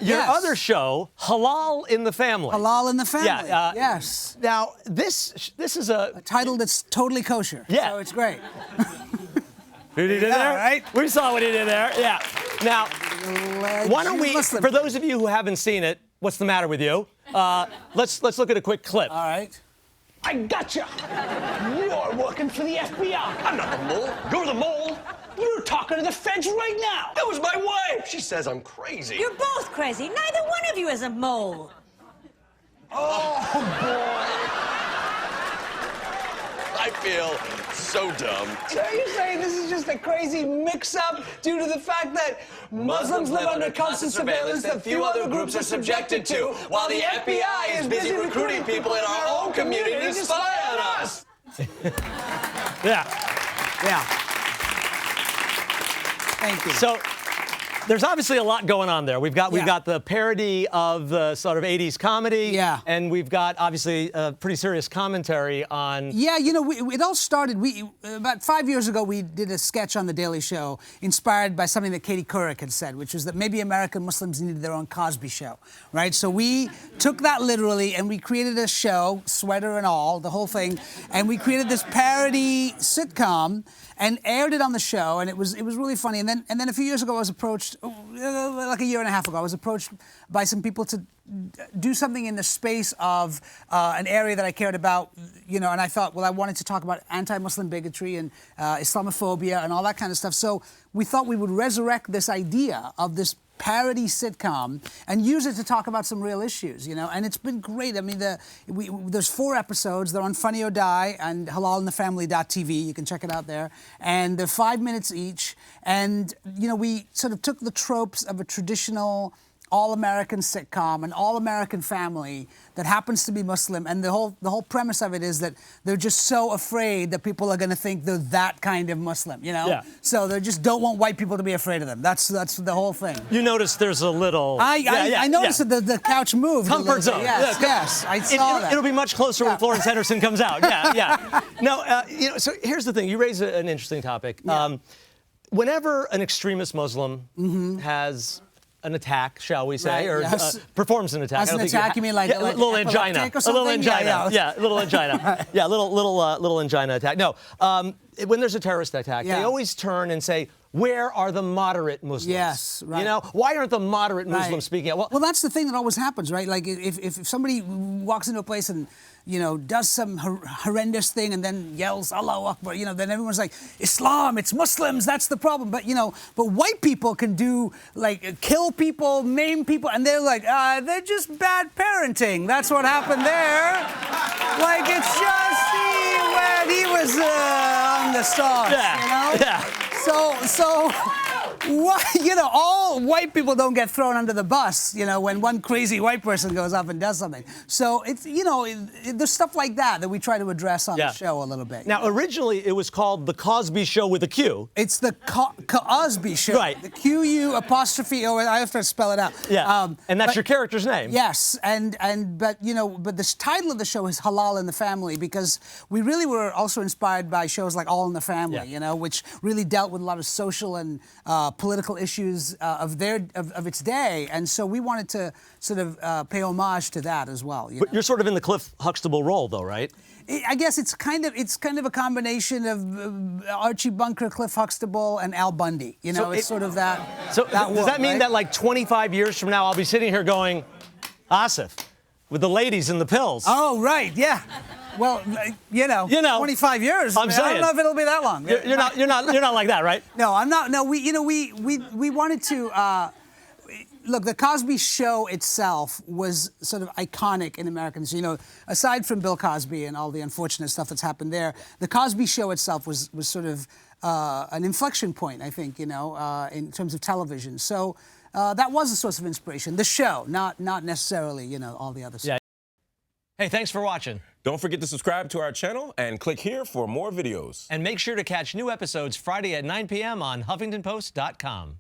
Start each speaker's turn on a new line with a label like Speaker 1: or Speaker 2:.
Speaker 1: your other show, Halal in the Family.
Speaker 2: Halal in the Family.
Speaker 1: Yeah,
Speaker 2: yes.
Speaker 1: Now, this is a
Speaker 2: title that's totally kosher.
Speaker 1: Yeah.
Speaker 2: So it's great.
Speaker 1: What he did there?
Speaker 2: Right?
Speaker 1: We saw what he did there. Yeah. Now, why don't we, for those of you who haven't seen it, what's the matter with you? Let's look at a quick clip.
Speaker 2: All right.
Speaker 3: I gotcha. You're working for the FBI. I'm not the mole. You're the mole. You're talking to the feds right now.
Speaker 4: That was my wife. She says I'm crazy.
Speaker 5: You're both crazy. Neither one of you is a mole.
Speaker 4: Oh, boy. I feel so dumb.
Speaker 3: So you're saying this is just a crazy mix-up due to the fact that Muslims live under constant surveillance that few other groups are subjected to, while the FBI is busy recruiting people in our own community to spy on us?
Speaker 1: Yeah.
Speaker 2: Yeah. Thank you.
Speaker 1: So there's obviously a lot going on there. We've got the parody of the sort of 80s comedy.
Speaker 2: Yeah.
Speaker 1: And we've got obviously a pretty serious commentary on.
Speaker 2: Yeah, you know, it all started. About 5 years ago, we did a sketch on The Daily Show inspired by something that Katie Couric had said, which was that maybe American Muslims needed their own Cosby Show, right? So we took that literally and we created a show, sweater and all, the whole thing, and we created this parody sitcom and aired it on the show, and it was really funny. And then a few years ago, I was approached, like a year and a half ago, I was approached by some people to do something in the space of an area that I cared about, you know, and I thought, well, I wanted to talk about anti-Muslim bigotry and Islamophobia and all that kind of stuff. So we thought we would resurrect this idea of this parody sitcom and use it to talk about some real issues, you know, and it's been great. I mean, there's 4 episodes. They're on Funny or Die and halalinthefamily.tv. You can check it out there. And they're 5 minutes each. And, you know, we sort of took the tropes of a traditional all-American sitcom, an all-American family that happens to be Muslim, and the whole premise of it is that they're just so afraid that people are going to think they're that kind of Muslim, you know?
Speaker 1: Yeah.
Speaker 2: So they just don't want white people to be afraid of them. That's the whole thing.
Speaker 1: You notice there's a little.
Speaker 2: I noticed that the couch moved.
Speaker 1: Comfort zone.
Speaker 2: Yes, yes, I saw that.
Speaker 1: It'll be much closer when Florence Henderson comes out. Yeah. No, you know. So here's the thing. You raise an interesting topic.
Speaker 2: Yeah.
Speaker 1: Whenever an extremist Muslim has an attack, shall we say,
Speaker 2: Right,
Speaker 1: or
Speaker 2: yes.
Speaker 1: Performs an attack.
Speaker 2: As an attack, you mean like
Speaker 1: a little angina,
Speaker 2: epileptic or
Speaker 1: a little
Speaker 2: something?
Speaker 1: angina,
Speaker 2: Yeah.
Speaker 1: a little angina, little angina attack. No, when there's a terrorist attack, they always turn and say, "Where are the moderate Muslims?"
Speaker 2: Yes, right.
Speaker 1: You know, why aren't the moderate Muslims speaking out?
Speaker 2: Well, that's the thing that always happens, right? Like if somebody walks into a place and, you know, does some horrendous thing and then yells Allahu Akbar, you know, then everyone's like, Islam, it's Muslims, that's the problem. But, you know, white people can do, like, kill people, maim people, and they're like, they're just bad parenting. That's what happened there. Like, it's just when he was on the stars, you know?
Speaker 1: Yeah.
Speaker 2: So why, you know, all white people don't get thrown under the bus, you know, when one crazy white person goes up and does something. So it's, you know, there's stuff like that we try to address on the show a little bit.
Speaker 1: Now, originally it was called The Cosby Show with a Q.
Speaker 2: It's the Cosby Show.
Speaker 1: Right.
Speaker 2: The Q-U-apostrophe-O. I have to spell it out.
Speaker 1: Yeah. And that's your character's name.
Speaker 2: Yes. But you know, but the title of the show is Halal in the Family because we really were also inspired by shows like All in the Family, you know, which really dealt with a lot of social and political issues of its day, and so we wanted to sort of pay homage to that as well.
Speaker 1: But you're sort of in the Cliff Huxtable role, though, right?
Speaker 2: I guess it's kind of a combination of Archie Bunker, Cliff Huxtable, and Al Bundy. You know,
Speaker 1: So
Speaker 2: it's sort of that.
Speaker 1: So
Speaker 2: that
Speaker 1: does that mean
Speaker 2: right?
Speaker 1: that like 25 years from now, I'll be sitting here going, Aasif, with the ladies and the pills?
Speaker 2: Oh, right, yeah. Well, you know, 25 years.
Speaker 1: I'm saying.
Speaker 2: I don't know if it'll be that long.
Speaker 1: You're not like that, right?
Speaker 2: No, I'm not. No, we wanted to. Look, the Cosby Show itself was sort of iconic in Americans. You know, aside from Bill Cosby and all the unfortunate stuff that's happened there, the Cosby Show itself was sort of an inflection point, I think, you know, in terms of television. So that was a source of inspiration. The show, not necessarily, you know, all the other stuff.
Speaker 1: Yeah. Hey, thanks for watching.
Speaker 4: Don't forget to subscribe to our channel and click here for more videos.
Speaker 1: And make sure to catch new episodes Friday at 9 p.m. on HuffingtonPost.com.